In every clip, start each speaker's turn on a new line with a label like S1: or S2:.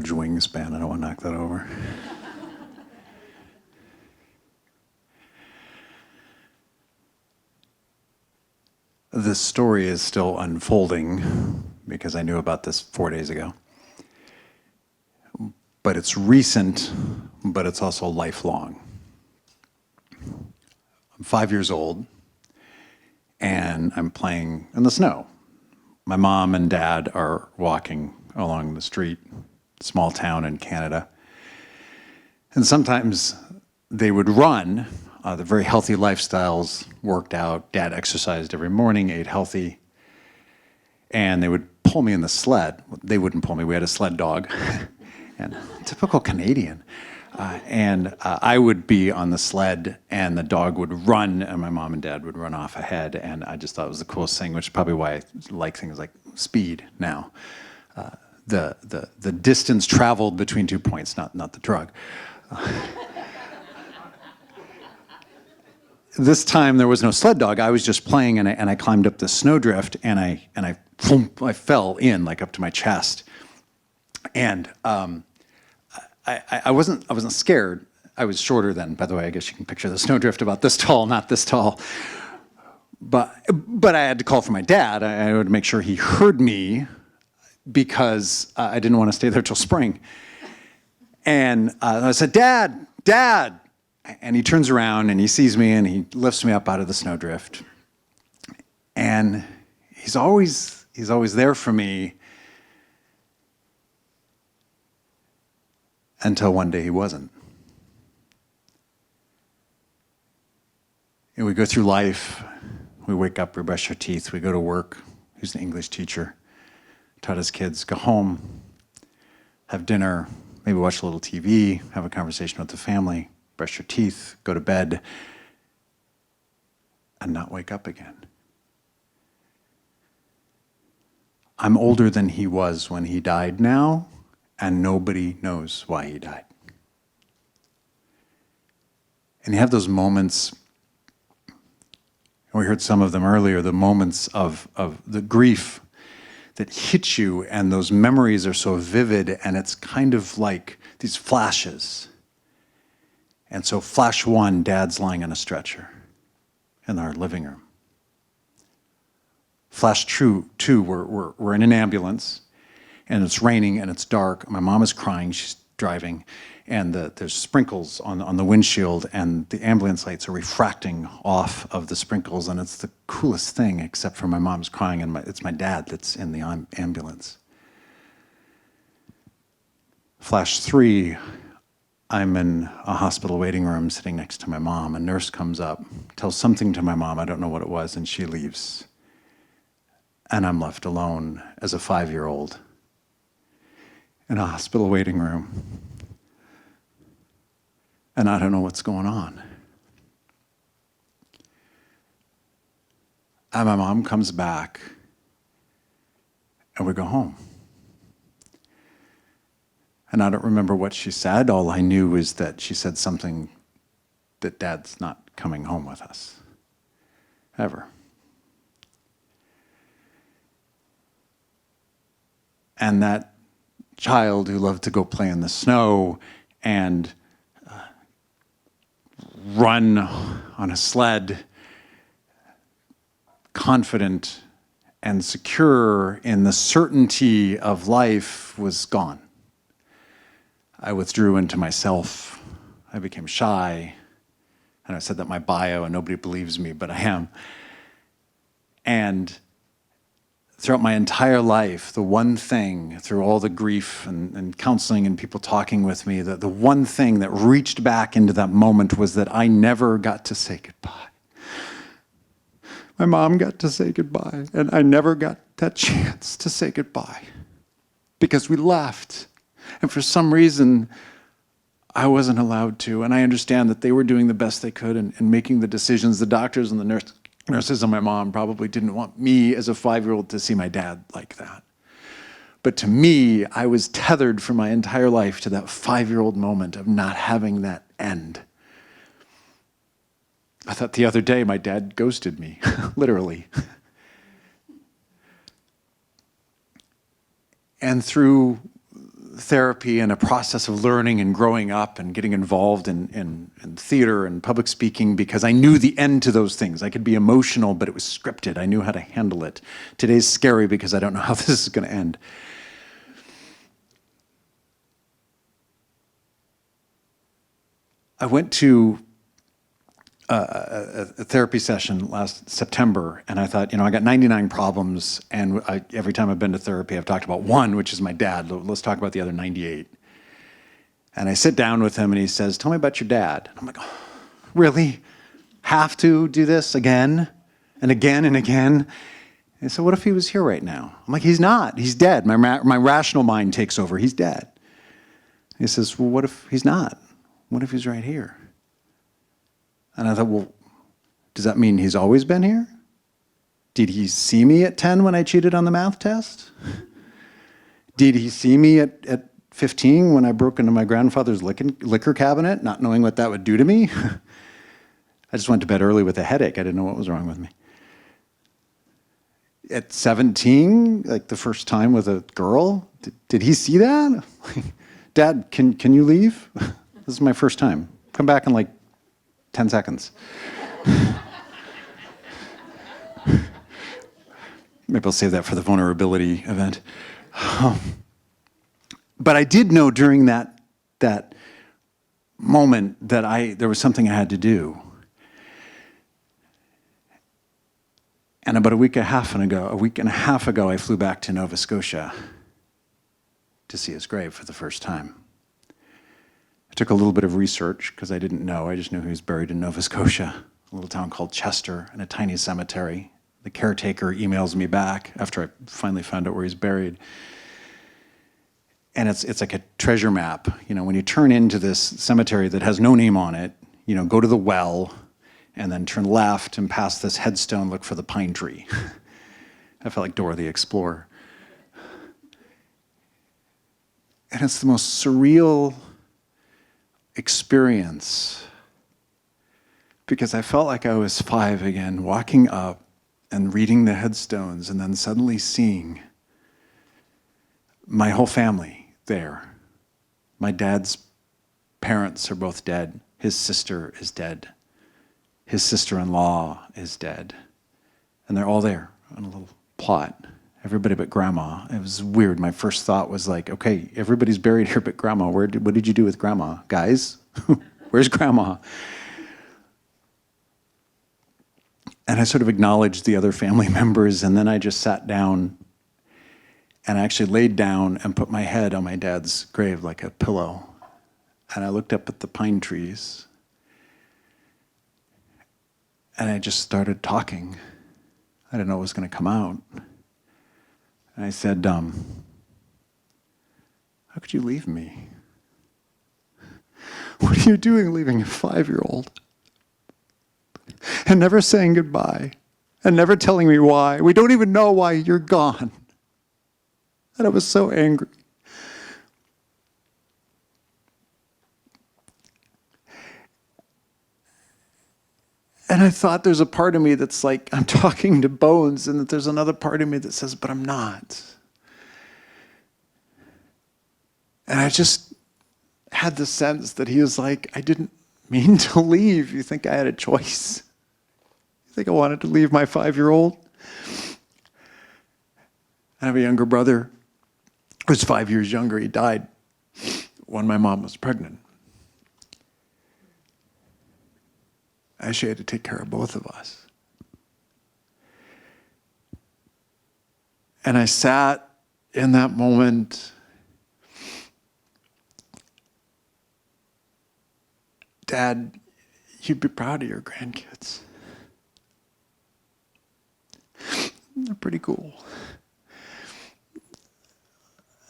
S1: average wingspan. I don't want to knock that over. This story is still unfolding because I knew about this 4 days ago. But it's recent, but it's also lifelong. I'm 5 years old, and I'm playing in the snow. My mom and dad are walking along the street, small town in Canada. And sometimes they would run. They're very healthy lifestyles, worked out. Dad exercised every morning, ate healthy. And they would pull me in the sled. They wouldn't pull me. We had a sled dog. And typical Canadian. I would be on the sled, and the dog would run, and my mom and dad would run off ahead. And I just thought it was the coolest thing, which is probably why I like things like speed now. The distance traveled between 2 points, not the drug. This time there was no sled dog. I was just playing, and I climbed up the snowdrift, and I fell in like up to my chest. And I wasn't scared. I was shorter then, by the way. I guess you can picture the snowdrift about this tall, not this tall. But I had to call for my dad. I would make sure he heard me because I didn't want to stay there till spring. And I said, "Dad, Dad!" And he turns around and he sees me and he lifts me up out of the snowdrift. And he's always there for me until one day he wasn't. And we go through life, we wake up, we brush our teeth, we go to work. He's an English teacher, taught his kids, go home, have dinner, maybe watch a little TV, have a conversation with the family, brush your teeth, go to bed, and not wake up again. I'm older than he was when he died now, and nobody knows why he died. And you have those moments, and we heard some of them earlier, the moments of the grief that hit you, and those memories are so vivid, and it's kind of like these flashes. And so flash one, Dad's lying on a stretcher in our living room. Flash two, we're in an ambulance, and it's raining and it's dark. My mom is crying, she's driving, and there's sprinkles on the windshield, and the ambulance lights are refracting off of the sprinkles, and it's the coolest thing, except for my mom's crying, and it's my dad that's in the ambulance. Flash three, I'm in a hospital waiting room sitting next to my mom. A nurse comes up, tells something to my mom, I don't know what it was, and she leaves. And I'm left alone as a 5-year-old in a hospital waiting room. And I don't know what's going on. And my mom comes back, and we go home. And I don't remember what she said. All I knew is that she said something that Dad's not coming home with us, ever. And that child who loved to go play in the snow and run on a sled, confident and secure in the certainty of life, was gone. I withdrew into myself. I became shy. And I said that in my bio, and nobody believes me, but I am. And throughout my entire life, the one thing, through all the grief and counseling and people talking with me, the one thing that reached back into that moment was that I never got to say goodbye. My mom got to say goodbye, and I never got that chance to say goodbye because we left. And for some reason, I wasn't allowed to. And I understand that they were doing the best they could and making the decisions. The doctors and the nurses and my mom probably didn't want me as a 5-year-old to see my dad like that. But to me, I was tethered for my entire life to that 5-year-old moment of not having that end. I thought the other day my dad ghosted me, literally. And through therapy and a process of learning and growing up and getting involved in theater and public speaking because I knew the end to those things. I could be emotional, but it was scripted. I knew how to handle it. Today's scary because I don't know how this is going to end. I went to a therapy session last September, and I thought, I got 99 problems, and every time I've been to therapy, I've talked about one, which is my dad. Let's talk about the other 98. And I sit down with him, and he says, tell me about your dad. And I'm like, oh, really? Have to do this again and again and again? And so what if he was here right now? I'm like, he's not. He's dead. My rational mind takes over. He's dead. He says, well, what if he's not? What if he's right here? And I thought, well, does that mean he's always been here? Did he see me at 10 when I cheated on the math test? Did he see me at 15 when I broke into my grandfather's liquor cabinet, not knowing what that would do to me? I just went to bed early with a headache. I didn't know what was wrong with me. At 17, like the first time with a girl, did he see that? Dad, can you leave? This is my first time. Come back in like 10 seconds. Maybe I'll save that for the vulnerability event. But I did know during that moment that there was something I had to do. And about a week and a half ago, I flew back to Nova Scotia to see his grave for the first time. I took a little bit of research because I didn't know. I just knew he was buried in Nova Scotia, a little town called Chester, in a tiny cemetery. The caretaker emails me back after I finally found out where he's buried. And it's like a treasure map. When you turn into this cemetery that has no name on it, go to the well and then turn left and past this headstone, look for the pine tree. I felt like Dora the Explorer. And it's the most surreal experience because I felt like I was 5 again, walking up and reading the headstones and then suddenly seeing my whole family there. My dad's parents are both dead. His sister is dead. His sister-in-law is dead. And they're all there on a little plot. Everybody but Grandma. It was weird. My first thought was like, okay, everybody's buried here but Grandma. What did you do with Grandma? Guys, where's Grandma? And I sort of acknowledged the other family members, and then I just sat down and I actually laid down and put my head on my dad's grave like a pillow. And I looked up at the pine trees. And I just started talking. I didn't know what was going to come out. And I said, how could you leave me? What are you doing leaving a 5-year-old? And never saying goodbye. And never telling me why. We don't even know why you're gone. And I was so angry. And I thought there's a part of me that's like, I'm talking to bones, and that there's another part of me that says, but I'm not. And I just had the sense that he was like, I didn't mean to leave. You think I had a choice? You think I wanted to leave my 5-year-old? I have a younger brother who's 5 years younger. He died when my mom was pregnant. She had to take care of both of us. And I sat in that moment. Dad, you'd be proud of your grandkids. They're pretty cool.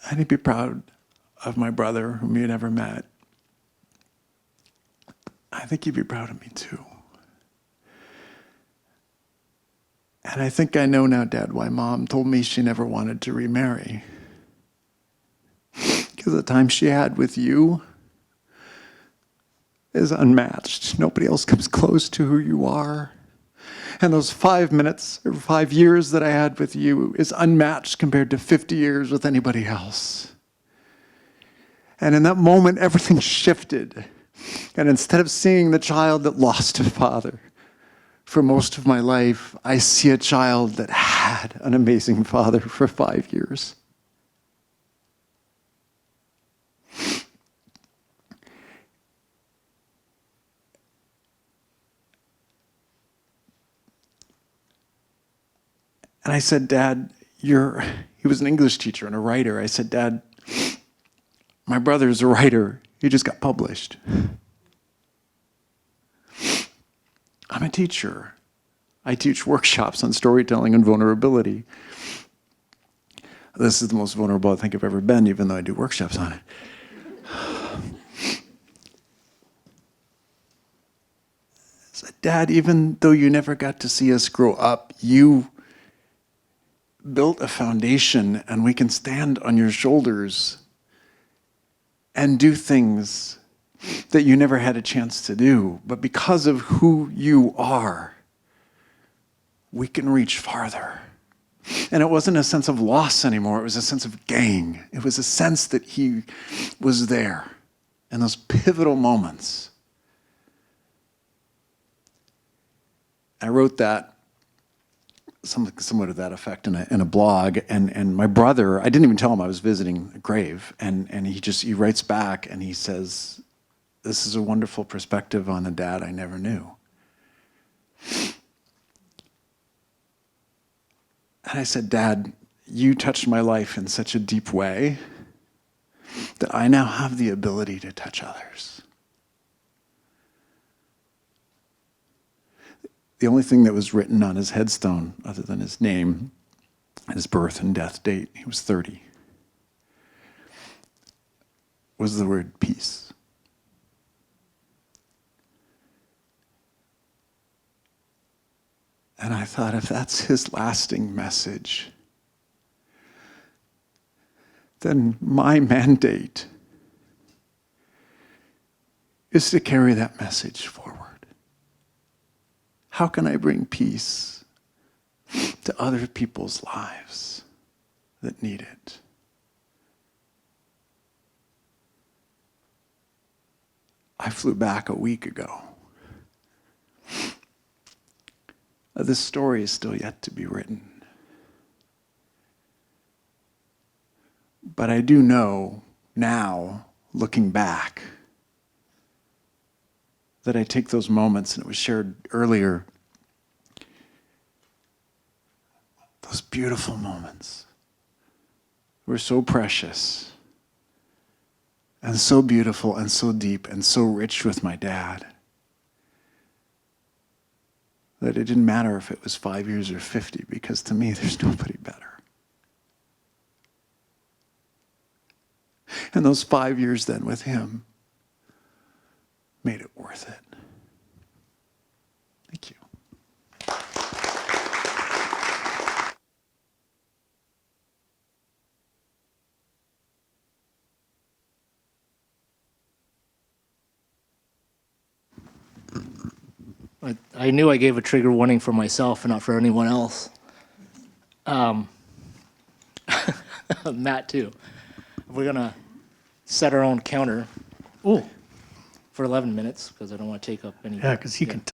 S1: And he'd be proud of my brother, whom he had never met. I think he'd be proud of me too. And I think I know now, Dad, why Mom told me she never wanted to remarry. Because the time she had with you is unmatched. Nobody else comes close to who you are. And those 5 minutes or 5 years that I had with you is unmatched compared to 50 years with anybody else. And in that moment, everything shifted. And instead of seeing the child that lost a father, for most of my life, I see a child that had an amazing father for 5 years. And I said, Dad, he was an English teacher and a writer. I said, Dad, my brother's a writer. He just got published. I'm a teacher. I teach workshops on storytelling and vulnerability. This is the most vulnerable I think I've ever been, even though I do workshops on it. I said, Dad, even though you never got to see us grow up, you built a foundation, and we can stand on your shoulders and do things that you never had a chance to do. But because of who you are, we can reach farther. And it wasn't a sense of loss anymore. It was a sense of gain. It was a sense that he was there in those pivotal moments. I wrote that, somewhat of that effect in a blog, and my brother, I didn't even tell him I was visiting a grave, and he writes back and he says, this is a wonderful perspective on a dad I never knew. And I said, Dad, you touched my life in such a deep way that I now have the ability to touch others. The only thing that was written on his headstone, other than his name, his birth and death date, he was 30, was the word peace. And I thought, if that's his lasting message, then my mandate is to carry that message forward. How can I bring peace to other people's lives that need it? I flew back a week ago. This story is still yet to be written. But I do know now, looking back, that I take those moments, and it was shared earlier, those beautiful moments were so precious and so beautiful and so deep and so rich with my dad that it didn't matter if it was 5 years or 50, because to me, there's nobody better. And those 5 years then with him made it worth it. Thank you.
S2: I knew I gave a trigger warning for myself and not for anyone else. Matt, too. We're going to set our own counter. Ooh. For 11 minutes, because I don't want to take up any.
S3: Yeah, because he can.